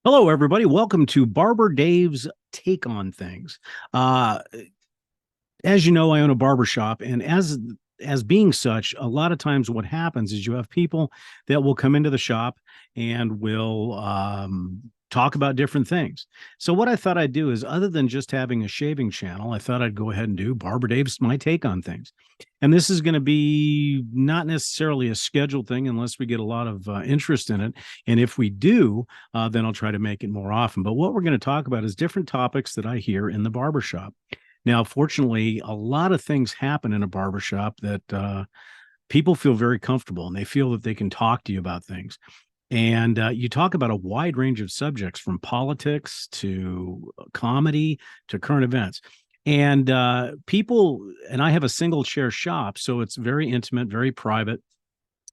Hello, everybody. Welcome to Barber Dave's Take on Things. Uh, as you know, I own a barber shop, and as being such, a lot of times what happens is you have people that will come into the shop and will talk about different things. So what I thought I'd do is, other than just having a shaving channel, I thought I'd go ahead and do Barber Dave's My Take on Things. And this is going to be not necessarily a scheduled thing unless we get a lot of interest in it. And if we do, then I'll try to make it more often. But what we're going to talk about is different topics that I hear in the barbershop. Now, fortunately, a lot of things happen in a barbershop that people feel very comfortable and they feel that they can talk to you about things. And you talk about a wide range of subjects from politics to comedy to current events. And and I have a single chair shop, so it's very intimate, very private.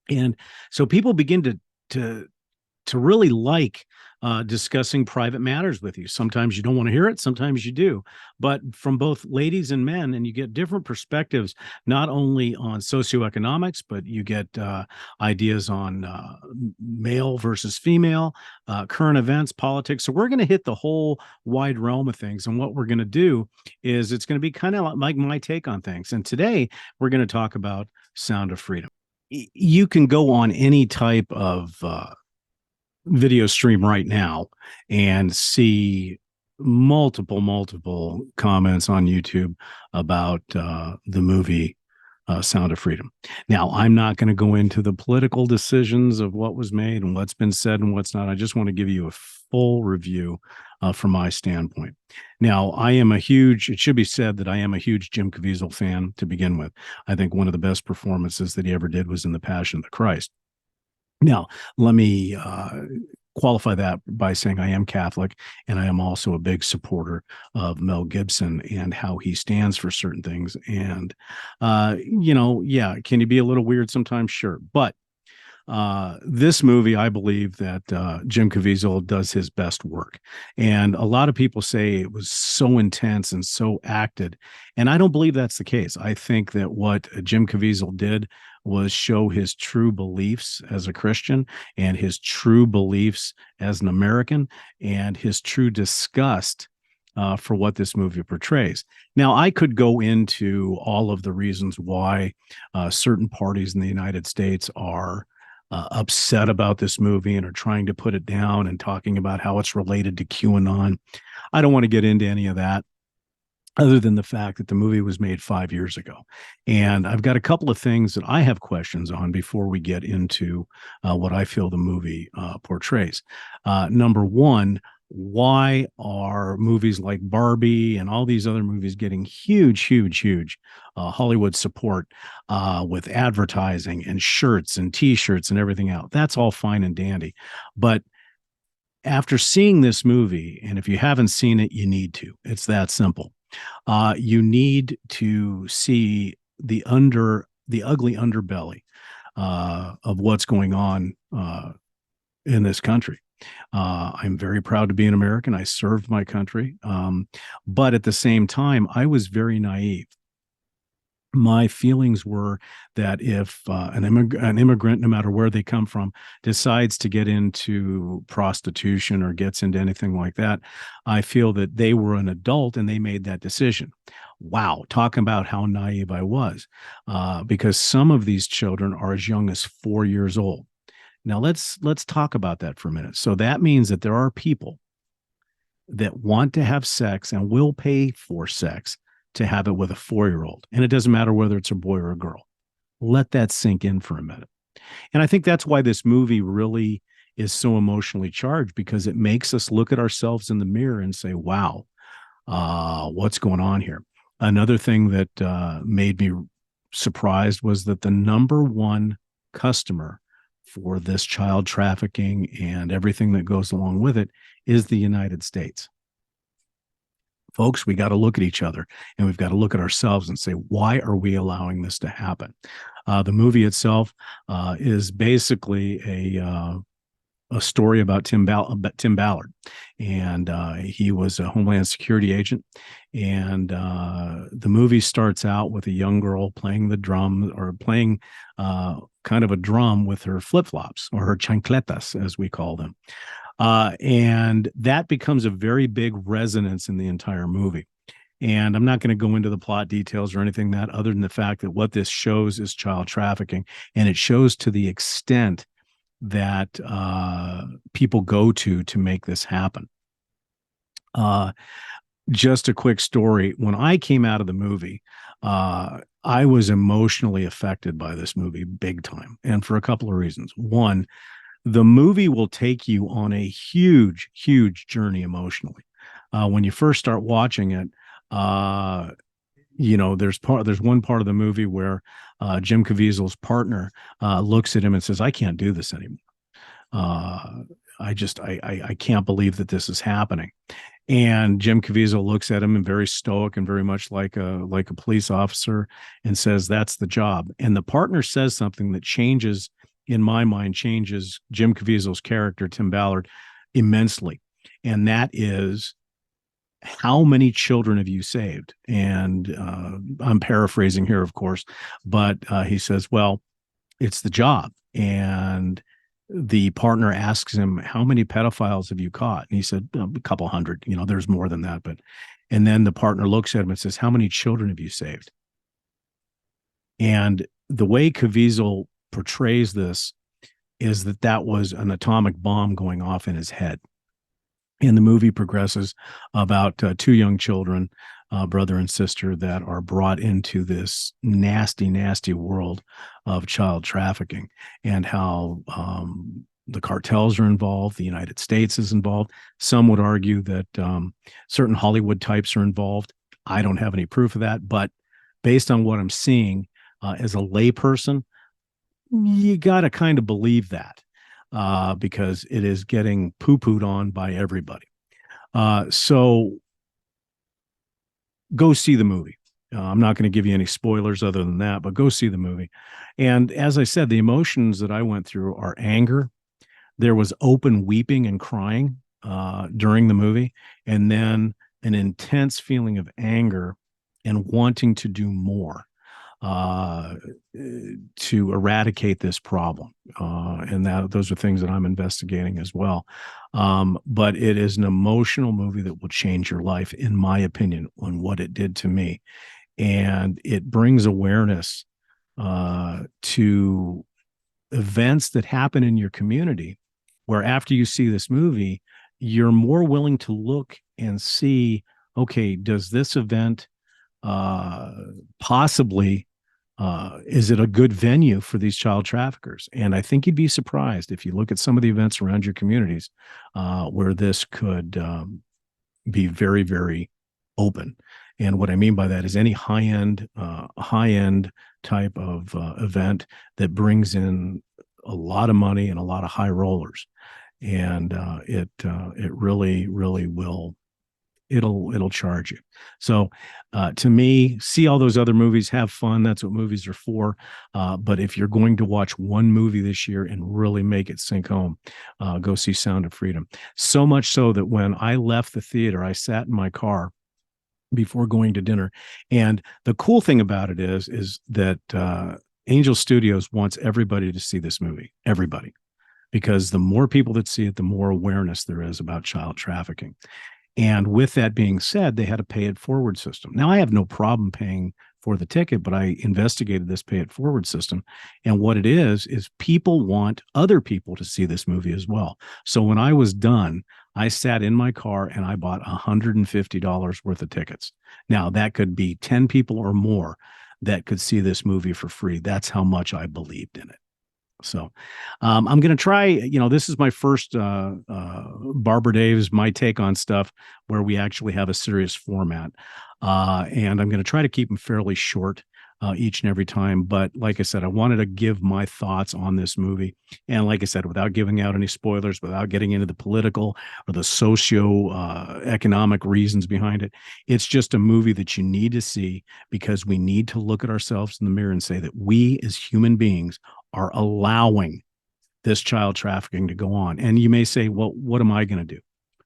And so people begin to really like discussing private matters with you. Sometimes you don't want to hear it, sometimes you do, but from both ladies and men, and you get different perspectives, not only on socioeconomics, but you get ideas on male versus female, current events, politics. So we're going to hit the whole wide realm of things. And what we're going to do is it's going to be kind of like my take on things. And today we're going to talk about Sound of Freedom. You can go on any type of video stream right now and see multiple comments on YouTube about the movie Sound of Freedom. Now, I'm not going to go into the political decisions of what was made and what's been said and what's not. I just want to give you a full review from my standpoint. Now, it should be said that I am a huge Jim Caviezel fan to begin with. I think one of the best performances that he ever did was in The Passion of the Christ. Now, let me qualify that by saying I am Catholic, and I am also a big supporter of Mel Gibson and how he stands for certain things. And, yeah, can you be a little weird sometimes? Sure. But this movie, I believe that Jim Caviezel does his best work. And a lot of people say it was so intense and so acted. And I don't believe that's the case. I think that what Jim Caviezel did was show his true beliefs as a Christian and his true beliefs as an American and his true disgust for what this movie portrays. Now, I could go into all of the reasons why certain parties in the United States are upset about this movie and are trying to put it down and talking about how it's related to QAnon. I don't want to get into any of that, other than the fact that the movie was made 5 years ago. And I've got a couple of things that I have questions on before we get into what I feel the movie portrays. Number one, why are movies like Barbie and all these other movies getting huge Hollywood support with advertising and shirts and T-shirts and everything else? That's all fine and dandy. But after seeing this movie, and if you haven't seen it, you need to. It's that simple. You need to see the ugly underbelly of what's going on in this country. I'm very proud to be an American. I served my country, but at the same time, I was very naive. My feelings were that if an immigrant, no matter where they come from, decides to get into prostitution or gets into anything like that, I feel that they were an adult and they made that decision. Wow, talking about how naive I was, because some of these children are as young as 4 years old. Now let's talk about that for a minute. So that means that there are people that want to have sex and will pay for sex to have it with a 4-year-old. And it doesn't matter whether it's a boy or a girl. Let that sink in for a minute. And I think that's why this movie really is so emotionally charged, because it makes us look at ourselves in the mirror and say, wow, what's going on here? Another thing that made me surprised was that the number one customer for this child trafficking and everything that goes along with it is the United States. Folks, we got to look at each other and we've got to look at ourselves and say, why are we allowing this to happen? The movie itself is basically a story about Tim Ballard, and he was a Homeland Security agent. And the movie starts out with a young girl playing the drum, or playing kind of a drum with her flip flops, or her chancletas, as we call them. And that becomes a very big resonance in the entire movie. And I'm not going to go into the plot details or anything that other than the fact that what this shows is child trafficking. And it shows to the extent that people go to make this happen. Uh, just a quick story. When I came out of the movie, I was emotionally affected by this movie big time. And for a couple of reasons. One, the movie will take you on a huge, huge journey emotionally. When you first start watching it, uh, there's one part of the movie where Jim Caviezel's partner looks at him and says, "I can't do this anymore. Uh, I can't believe that this is happening." And Jim Caviezel looks at him and very stoic and very much like a police officer and says, "That's the job." And the partner says something that changes, in my mind, changes Jim Caviezel's character, Tim Ballard, immensely. And that is, how many children have you saved? And I'm paraphrasing here, of course, but he says, "Well, it's the job." And the partner asks him, "How many pedophiles have you caught?" And he said, "A couple hundred. There's more than that." And then the partner looks at him and says, "How many children have you saved?" And the way Caviezel portrays this is that was an atomic bomb going off in his head. And the movie progresses about two young children, brother and sister, that are brought into this nasty, nasty world of child trafficking, and how the cartels are involved. The United States is involved. Some would argue that certain Hollywood types are involved. I don't have any proof of that, but based on what I'm seeing as a layperson, you got to kind of believe that because it is getting poo-pooed on by everybody. So go see the movie. I'm not going to give you any spoilers other than that, but go see the movie. And as I said, the emotions that I went through are anger. There was open weeping and crying during the movie, and then an intense feeling of anger and wanting to do more uh, to eradicate this problem. And those are things that I'm investigating as well. But it is an emotional movie that will change your life, in my opinion, on what it did to me. And it brings awareness to events that happen in your community, where after you see this movie, you're more willing to look and see, okay, does this event uh, possibly is it a good venue for these child traffickers? And I think you'd be surprised if you look at some of the events around your communities where this could be very, very open. And what I mean by that is any high end type of event that brings in a lot of money and a lot of high rollers, and it really, really will, it'll charge you. So to me, see all those other movies, have fun. That's what movies are for. But if you're going to watch one movie this year and really make it sink home, go see Sound of Freedom. So much so that when I left the theater, I sat in my car before going to dinner. And the cool thing about it is that Angel Studios wants everybody to see this movie, everybody, because the more people that see it, the more awareness there is about child trafficking. And with that being said, they had a pay it forward system. Now, I have no problem paying for the ticket, but I investigated this pay it forward system. And what it is people want other people to see this movie as well. So when I was done, I sat in my car and I bought $150 worth of tickets. Now, that could be 10 people or more that could see this movie for free. That's how much I believed in it. So I'm going to try, this is my first Barber Dave's, my take on stuff where we actually have a serious format. And I'm going to try to keep them fairly short each and every time. But like I said, I wanted to give my thoughts on this movie. And like I said, without giving out any spoilers, without getting into the political or the socio economic reasons behind it, it's just a movie that you need to see because we need to look at ourselves in the mirror and say that we as human beings are allowing this child trafficking to go on. And you may say, well, what am I going to do?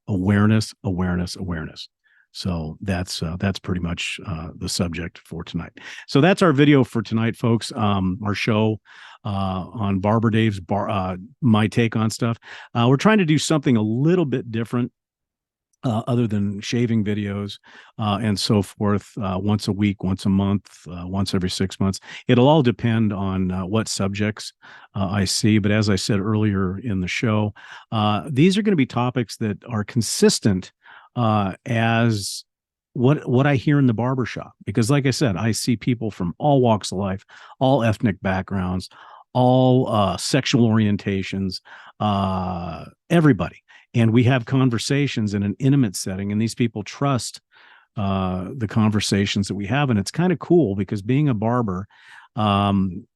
Awareness, awareness, awareness. So that's pretty much the subject for tonight. So that's our video for tonight, folks. Our show on Barber Dave's my take on stuff. We're trying to do something a little bit different, other than shaving videos and so forth, once a week, once a month, once every 6 months. It'll all depend on what subjects I see. But as I said earlier in the show, these are going to be topics that are consistent as what I hear in the barbershop. Because like I said, I see people from all walks of life, all ethnic backgrounds, all sexual orientations, everybody, and we have conversations in an intimate setting, and these people trust the conversations that we have. And it's kind of cool because being a barber,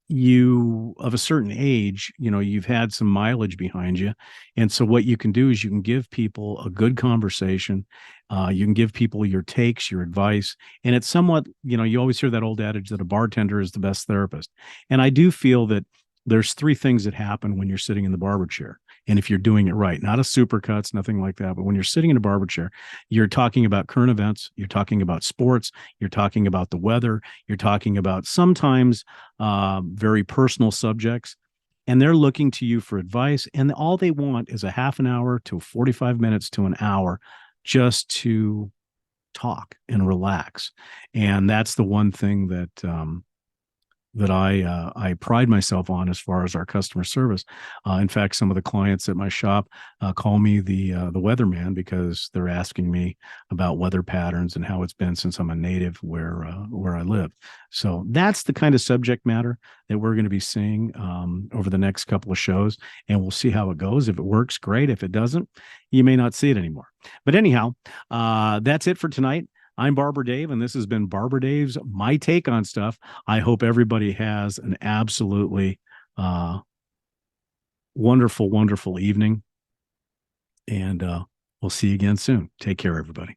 you of a certain age, you've had some mileage behind you. And so what you can do is you can give people a good conversation. You can give people your takes, your advice. And it's somewhat, you always hear that old adage that a bartender is the best therapist. And I do feel that there's three things that happen when you're sitting in the barber chair. And if you're doing it right, not a supercuts, nothing like that, but when you're sitting in a barber chair, you're talking about current events, you're talking about sports, you're talking about the weather, you're talking about sometimes very personal subjects, and they're looking to you for advice. And all they want is a half an hour to 45 minutes to an hour just to talk and relax. And that's the one thing that I pride myself on as far as our customer service. In fact, some of the clients at my shop call me the weatherman, because they're asking me about weather patterns and how it's been since I'm a native where I live. So that's the kind of subject matter that we're going to be seeing over the next couple of shows, and we'll see how it goes. If it works, great. If it doesn't, you may not see it anymore. But anyhow, that's it for tonight. I'm Barber Dave, and this has been Barber Dave's My Take on Stuff. I hope everybody has an absolutely wonderful, wonderful evening, and we'll see you again soon. Take care, everybody.